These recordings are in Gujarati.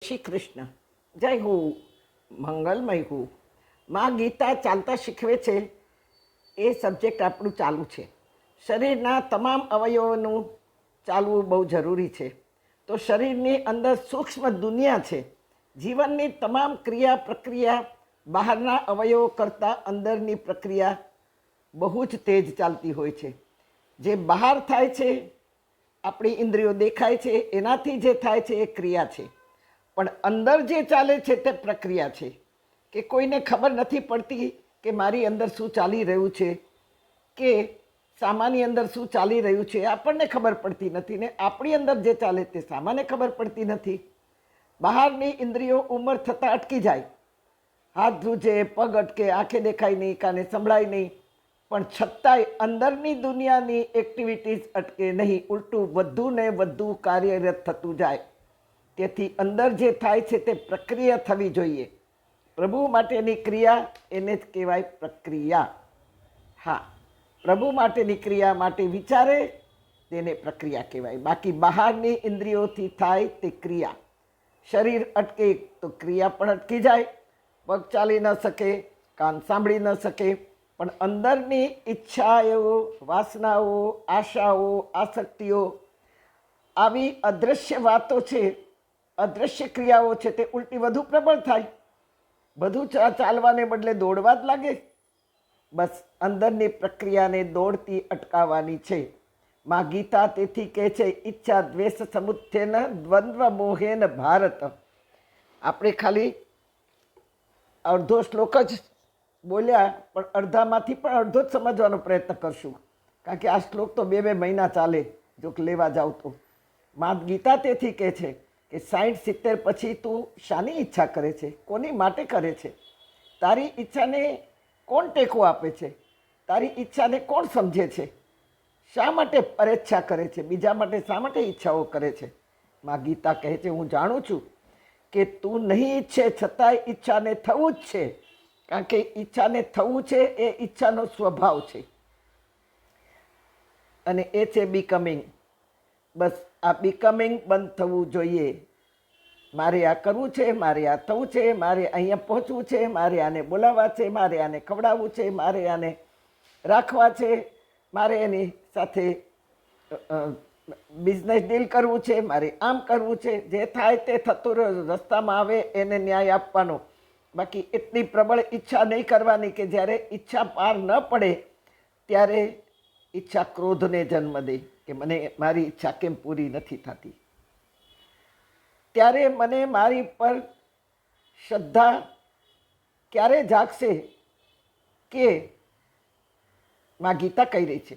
શ્રી કૃષ્ણ જય હો મંગલમય હો. માં ગીતા ચાલતા શીખવે છે એ સબ્જેક્ટ આપણું ચાલુ છે. શરીરના તમામ અવયવોનું ચાલવું બહુ જરૂરી છે. તો શરીરની અંદર સૂક્ષ્મ દુનિયા છે. જીવનની તમામ ક્રિયા પ્રક્રિયા બહારના અવયવો કરતાં અંદરની પ્રક્રિયા બહુ જ તેજ ચાલતી હોય છે. જે બહાર થાય છે, આપણી ઇન્દ્રિયો દેખાય છે, એનાથી જે થાય છે એ ક્રિયા છે. પણ અંદર જે ચાલે છે તે પ્રક્રિયા છે. કે કોઈને ખબર નથી પડતી કે મારી અંદર શું ચાલી રહ્યું છે, કે સામાની અંદર શું ચાલી રહ્યું છે, આપણને ખબર પડતી નથી. ને આપણી અંદર જે ચાલે તે સામાને ખબર પડતી નથી. બહારની ઇન્દ્રિયો ઉંમર થતાં અટકી જાય. હાથ ધ્રુજે, પગ અટકે, આંખે દેખાય નહીં, કાને સંભળાય નહીં, પણ છતાંય અંદરની દુનિયાની એક્ટિવિટીઝ અટકે નહીં. ઉલટું વધુ ને વધુ કાર્યરત થતું જાય. તેથી અંદર જે થાય છે તે પ્રક્રિયા થવી જોઈએ. પ્રભુ માટેની ક્રિયા એને જ કહેવાય પ્રક્રિયા. હા, પ્રભુ માટેની ક્રિયા માટે વિચારે તેને પ્રક્રિયા કહેવાય. બાકી બહારની ઇન્દ્રિયોથી થાય તે ક્રિયા. શરીર અટકે તો ક્રિયા પણ અટકી જાય. પગ ચાલી ન શકે, કાન સાંભળી ન શકે, પણ અંદરની ઈચ્છાઓ, વાસનાઓ, આશાઓ, આસક્તિઓ, આવી અદૃશ્ય વાતો છે, અદૃશ્ય ક્રિયાઓ છે, તે ઉલટી વધુ પ્રબળ થાય. બધું ચાલવાને બદલે દોડવા જ લાગે. બસ અંદરની પ્રક્રિયાને દોડતી અટકાવવાની છે. માં ગીતા તેથી કહે છે, ઈચ્છા દ્વેષ સમુત્થેન દ્વંદ્વ મોહેન ભારત. આપણે ખાલી અડધો શ્લોક જ બોલ્યા, પણ અડધામાંથી પણ અડધો જ સમજવાનો પ્રયત્ન કરશું. કારણ કે આ શ્લોક તો 2-2 મહિના ચાલે જો લેવા જાવ તો. માં ગીતા તેથી કહે છે કે 60-70 પછી તું શાની ઈચ્છા કરે છે, કોની માટે કરે છે, તારી ઈચ્છાને કોણ ટેકો આપે છે, તારી ઈચ્છાને કોણ સમજે છે, શા માટે પરેચ્છા કરે છે, બીજા માટે શા માટે ઈચ્છાઓ કરે છે. માં ગીતા કહે છે, હું જાણું છું કે તું નહીં ઈચ્છે છતાંય ઈચ્છાને થવું જ છે. કારણ કે ઈચ્છાને થવું છે એ ઈચ્છાનો સ્વભાવ છે, અને એ છે બીકમિંગ. બસ આ બીકમિંગ બંધ થવું જોઈએ. મારે આ કરવું છે, મારે આ થવું છે, મારે અહીંયા પહોંચવું છે, મારે આને બોલાવવા છે, મારે આને ખવડાવવું છે, મારે આને રાખવા છે, મારે એની સાથે બિઝનેસ ડીલ કરવું છે, મારે આમ કરવું છે. જે થાય તે થતું રહ્યું, રસ્તામાં આવે એને ન્યાય આપવાનો. બાકી એટલી પ્રબળ ઈચ્છા નહીં કરવાની કે જ્યારે ઈચ્છા પાર ન પડે ત્યારે ઈચ્છા ક્રોધને જન્મ દે કે મને મારી ઈચ્છા કેમ પૂરી નથી થતી. ત્યારે મને મારી પર શ્રદ્ધા ક્યારે જાગશે કે માં ગીતા કહી રહી છે,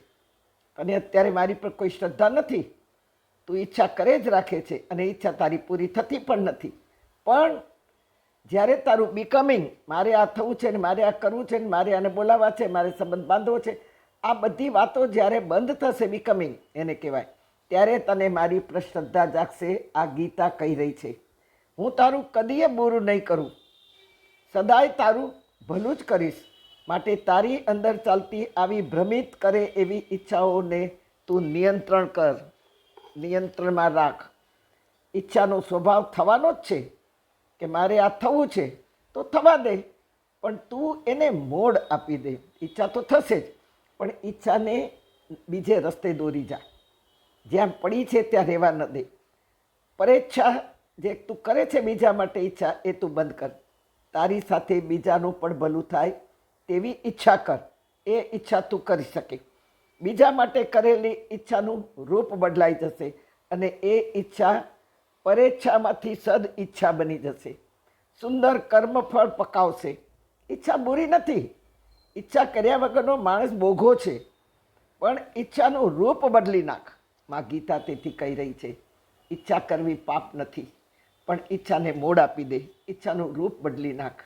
અને અત્યારે મારી પર કોઈ શ્રદ્ધા નથી, તું ઈચ્છા કરે જ રાખે છે અને ઈચ્છા તારી પૂરી થતી પણ નથી. પણ જ્યારે તારું બીકમિંગ, મારે આ થવું છે ને મારે આ કરવું છે ને મારે આને બોલાવવા છે, મારે સંબંધ બાંધવો છે, આ બધી વાતો જ્યારે બંધ થશે, બીકમિંગ એને કહેવાય, ત્યારે તને મારી પર શ્રદ્ધા જાગશે. આ ગીતા કહી રહી છે, હું તારું કદીએ બુરું નહીં કરું, સદાય તારું ભલું જ કરીશ. માટે તારી અંદર ચાલતી આવી ભ્રમિત કરે એવી ઈચ્છાઓને તું નિયંત્રણ કર, નિયંત્રણમાં રાખ. ઈચ્છાનો સ્વભાવ થવાનો જ છે કે મારે આ થવું છે તો થવા દે, પણ તું એને મોડ આપી દે. ઈચ્છા તો થશે જ, પણ ઈચ્છાને બીજે રસ્તે દોરી જા, જ્યાં પડી છે ત્યાં રહેવા ન દે. પરેચ્છા જે તું કરે છે બીજા માટે ઈચ્છા, એ તું બંધ કર. તારી સાથે બીજાનું પણ ભલું થાય તેવી ઈચ્છા કર. એ ઈચ્છા તું કરી શકે. બીજા માટે કરેલી ઈચ્છાનું રૂપ બદલાઈ જશે અને એ ઈચ્છા પરેચ્છામાંથી સદ ઈચ્છા બની જશે. સુંદર કર્મફળ પકાવશે. ઈચ્છા બુરી નથી. ઈચ્છા કર્યા વગરનો માણસ બોઘો છે, પણ ઈચ્છાનું રૂપ બદલી નાખ. માં ગીતા તેથી કહી રહી છે, ઈચ્છા કરવી પાપ નથી, પણ ઈચ્છાને મોડ આપી દે, ઈચ્છાનું રૂપ બદલી નાખ.